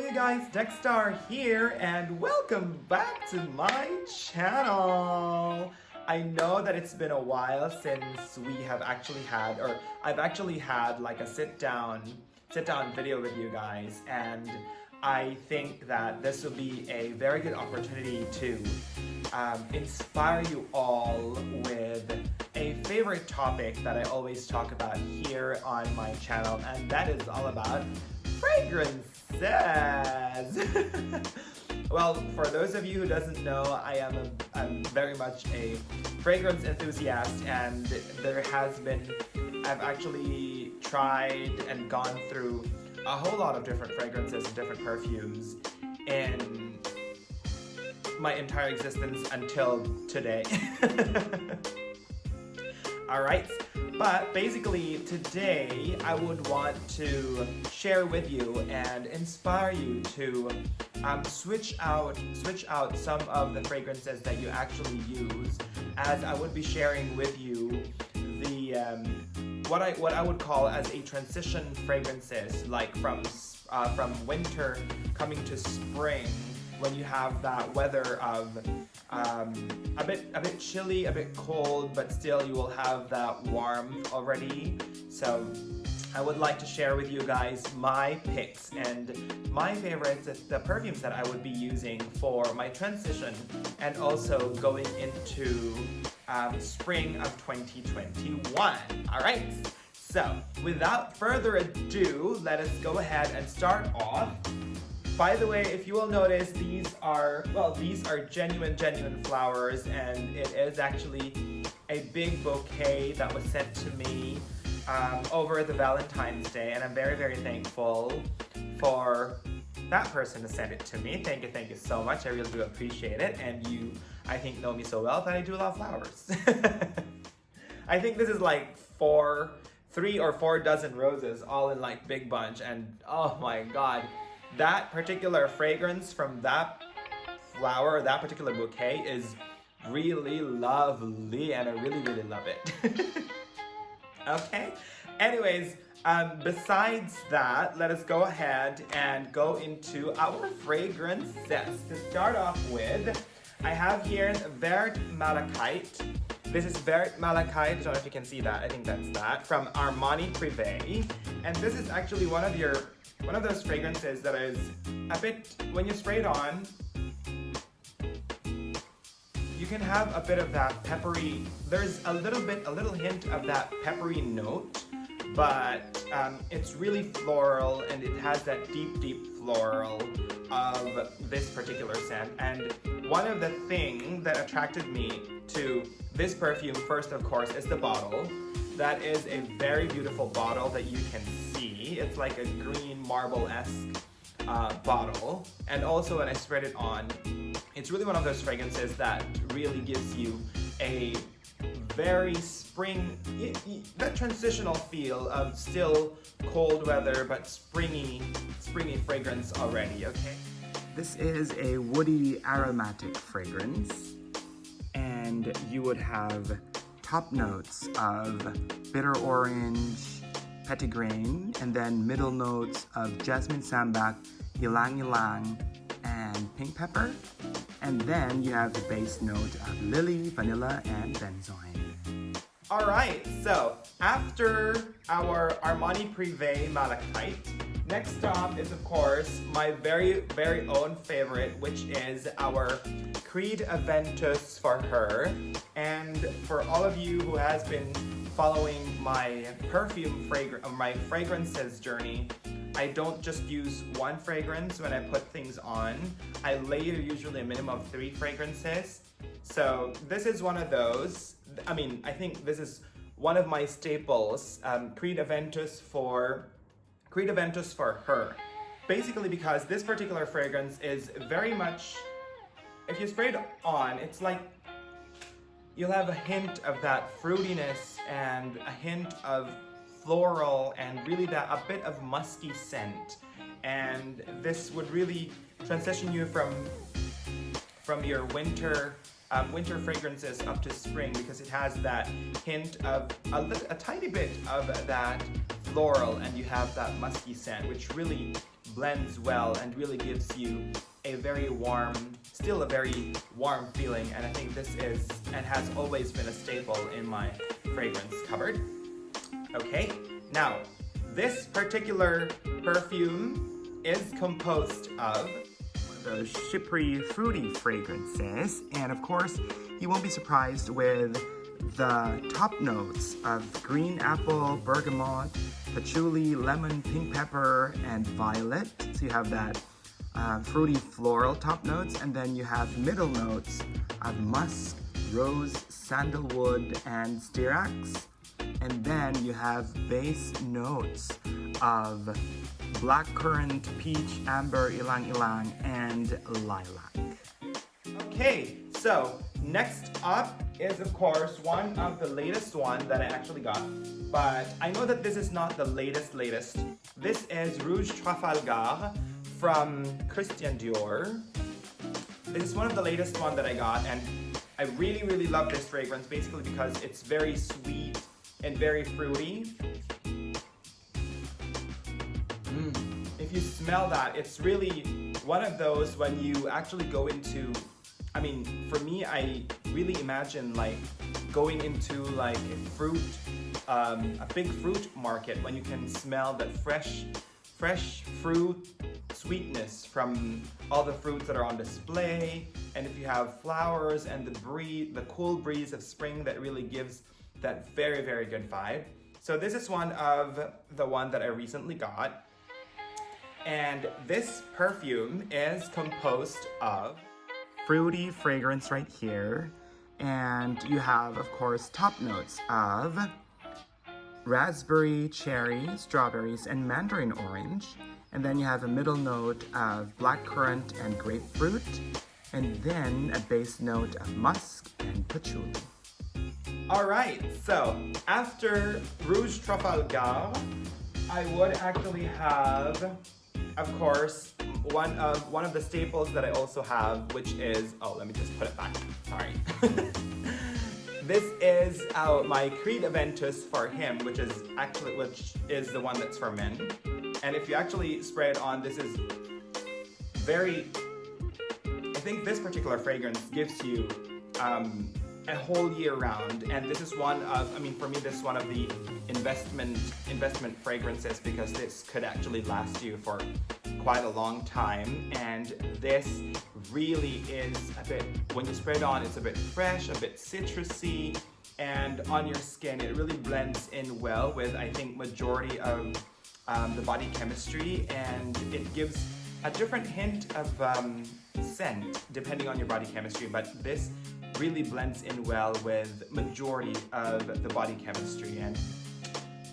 Hey guys, IMDEXSTAR here and welcome back to my channel. I know that it's been a while since we have actually had, or I've actually had like a sit down video with you guys, and I think that this will be a very good opportunity to inspire you all with a favorite topic that I always talk about here on my channel, and that is all about fragrances. Well, for those of you who doesn't know, I'm very much a fragrance enthusiast, and I've actually tried and gone through a whole lot of different fragrances and different perfumes in my entire existence until today. Alright, but basically today I would want to share with you and inspire you to switch out some of the fragrances that you actually use, as I would be sharing with you the what I would call as a transition fragrances, like from winter coming to spring, when you have that weather of a bit chilly, a bit cold, but still you will have that warmth already. So I would like to share with you guys my picks and my favorites, the perfumes that I would be using for my transition and also going into spring of 2021. All right, so without further ado, let us go ahead and start off. By the way, if you will notice, these are genuine flowers, and it is actually a big bouquet that was sent to me over the Valentine's Day, and I'm very, very thankful for that person to send it to me. Thank you so much. I really do appreciate it, and you, I think, know me so well that I do love flowers. I think this is like 3 or 4 dozen roses all in like big bunch, and oh my god. That particular fragrance from that flower, that particular bouquet is really lovely, and I really, really love it. Okay, anyways, besides that, let us go ahead and go into our fragrances. To start off with, I have here Vert Malachite. This is Vert Malachite, I don't know if you can see that, I think that's that, from Armani Prive. And this is actually one of those fragrances that is a bit, when you spray it on, you can have a bit of that peppery, there's a little hint of that peppery note, but it's really floral, and it has that deep floral of this particular scent. And one of the things that attracted me to this perfume, first of course, is the bottle. That is a very beautiful bottle that you can see. It's like a green marble-esque bottle. And also when I spread it on, it's really one of those fragrances that really gives you a very that transitional feel of still cold weather, but springy fragrance already, okay? This is a woody aromatic fragrance, and you would have top notes of bitter orange, petitgrain, and then middle notes of jasmine sambac, ylang ylang, and pink pepper. And then you have the base note of lily, vanilla, and benzoin. Alright, so after our Armani Prive Malachite, next stop is of course my very, very own favorite, which is our Creed Aventus For Her. And for all of you who has been following my my fragrances journey, I don't just use one fragrance when I put things on. I layer usually a minimum of 3 fragrances. So this is one of those. I mean, I think this is one of my staples, Creed Aventus For Her. Basically because this particular fragrance is very much, if you spray it on, it's like you'll have a hint of that fruitiness and a hint of floral and really a bit of musky scent. And this would really transition you from your winter fragrances up to spring, because it has that hint of a tiny bit of that floral, and you have that musky scent, which really blends well and really gives you a very warm, still a very warm feeling, and I think this is and has always been a staple in my fragrance cupboard. Okay, now this particular perfume is composed of those shippery, fruity fragrances, and of course, you won't be surprised with the top notes of green apple, bergamot, patchouli, lemon, pink pepper, and violet. So you have that fruity floral top notes, and then you have middle notes of musk, rose, sandalwood, and styrax. And then you have base notes of blackcurrant, peach, amber, ylang ylang, and lilac. Okay, so next up is of course one of the latest one that I actually got, but I know that this is not the latest. This is Rouge Trafalgar from Christian Dior. This is one of the latest one that I got, and I really love this fragrance basically because it's very sweet and very fruity. If you smell that, it's really one of those when you actually go into, I mean, for me, I really imagine like going into like a fruit, a big fruit market when you can smell that fresh fruit sweetness from all the fruits that are on display. And if you have flowers and the cool breeze of spring, that really gives that very good vibe. So this is one of the one that I recently got. And this perfume is composed of fruity fragrance right here. And you have, of course, top notes of raspberry, cherry, strawberries, and mandarin orange. And then you have a middle note of blackcurrant and grapefruit. And then a base note of musk and patchouli. Alright, so after Rouge Trafalgar, I would actually have, of course, one of the staples that I also have, which is, oh, let me just put it back, sorry. This is my Creed Aventus For Him, which is the one that's for men. And if you actually spray it on, this is very, I think this particular fragrance gives you a whole year round, and this is one of, I mean, for me, this is one of the investment fragrances because this could actually last you for quite a long time. And this really is a bit, when you spray it on, it's a bit fresh, a bit citrusy, and on your skin, it really blends in well with, I think, majority of the body chemistry, and it gives a different hint of scent depending on your body chemistry, but this really blends in well with majority of the body chemistry, and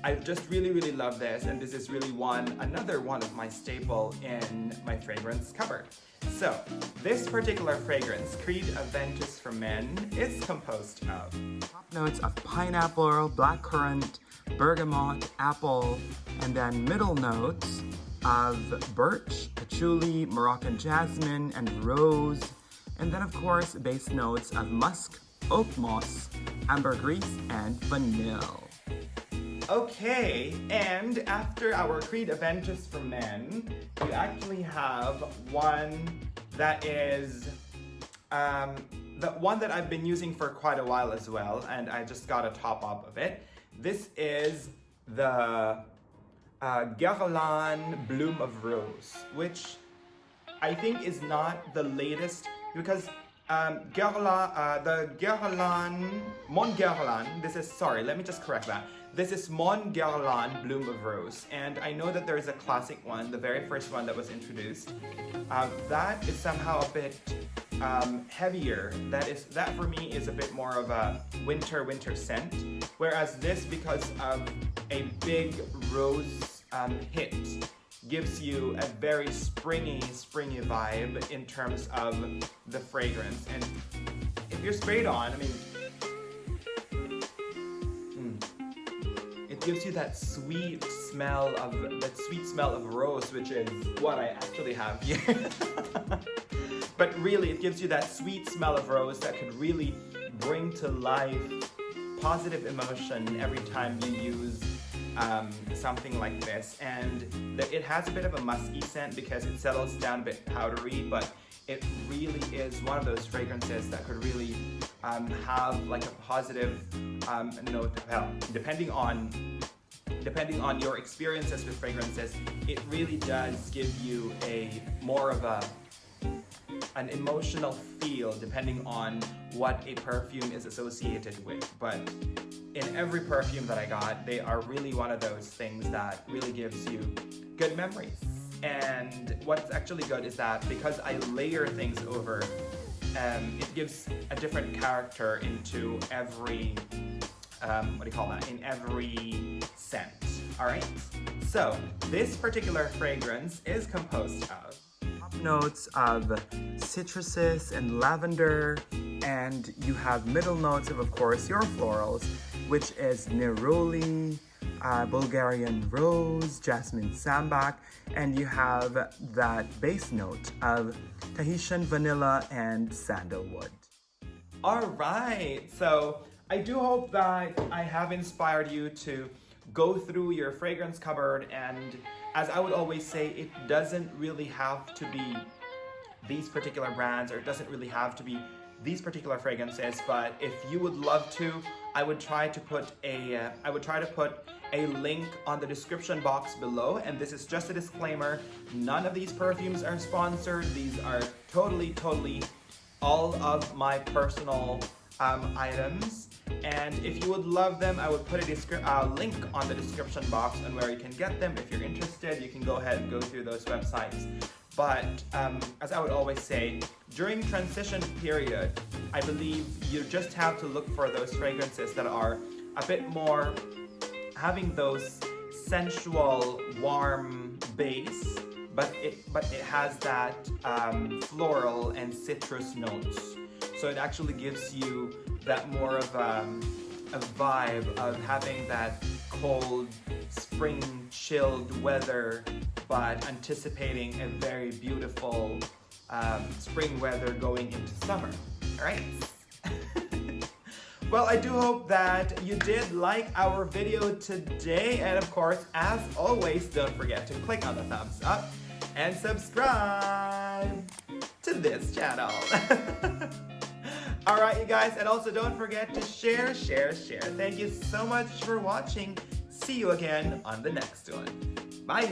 I just really love this, and this is really another one of my staple in my fragrance cupboard. So this particular fragrance, Creed Aventus for Men, is composed of top notes of pineapple, blackcurrant, bergamot, apple, and then middle notes of birch, patchouli, Moroccan jasmine, and rose. And then, of course, base notes of musk, oak moss, ambergris, and vanille. Okay, and after our Creed Aventus for Men, we actually have one that is the one that I've been using for quite a while as well, and I just got a top up of it. This is the Guerlain Bloom of Rose, which I think is not the latest, because the Guerlain, Mon Guerlain, let me just correct that. This is Mon Guerlain Bloom of Rose, and I know that there is a classic one, the very first one that was introduced. That is somehow a bit heavier. That for me is a bit more of a winter scent, whereas this, because of a big rose hit, gives you a very springy vibe in terms of the fragrance. And if you're sprayed on, I mean, it gives you that sweet smell of rose, which is what I actually have here. But really, it gives you that sweet smell of rose that could really bring to life positive emotion every time you use something like this, and that it has a bit of a musky scent because it settles down a bit powdery, but it really is one of those fragrances that could really have like a positive note. Well, depending on your experiences with fragrances, it really does give you a more of an emotional feel depending on what a perfume is associated with. But in every perfume that I got, they are really one of those things that really gives you good memories. And what's actually good is that because I layer things over, it gives a different character into every, in every scent. All right, so this particular fragrance is composed of notes of citruses and lavender, and you have middle notes of course, your florals, which is neroli, Bulgarian rose, jasmine sambac, and you have that base note of Tahitian vanilla and sandalwood. All right, so I do hope that I have inspired you to go through your fragrance cupboard, and as I would always say, it doesn't really have to be these particular brands, or it doesn't really have to be these particular fragrances, but if you would love to, I would try to put a link on the description box below. And this is just a disclaimer, none of these perfumes are sponsored. These are totally all of my personal items, and if you would love them, I would put a link on the description box on where you can get them. If you're interested, you can go ahead and go through those websites. But as I would always say, during transition period, I believe you just have to look for those fragrances that are a bit more having those sensual, warm base, but it has that floral and citrus notes. So it actually gives you that more of a vibe of having that cold spring chilled weather, but anticipating a very beautiful spring weather going into summer. All right. Well, I do hope that you did like our video today, and of course, as always, don't forget to click on the thumbs up and subscribe to this channel. All right, you guys, and also don't forget to share. Thank you so much for watching. See you again on the next one. Bye.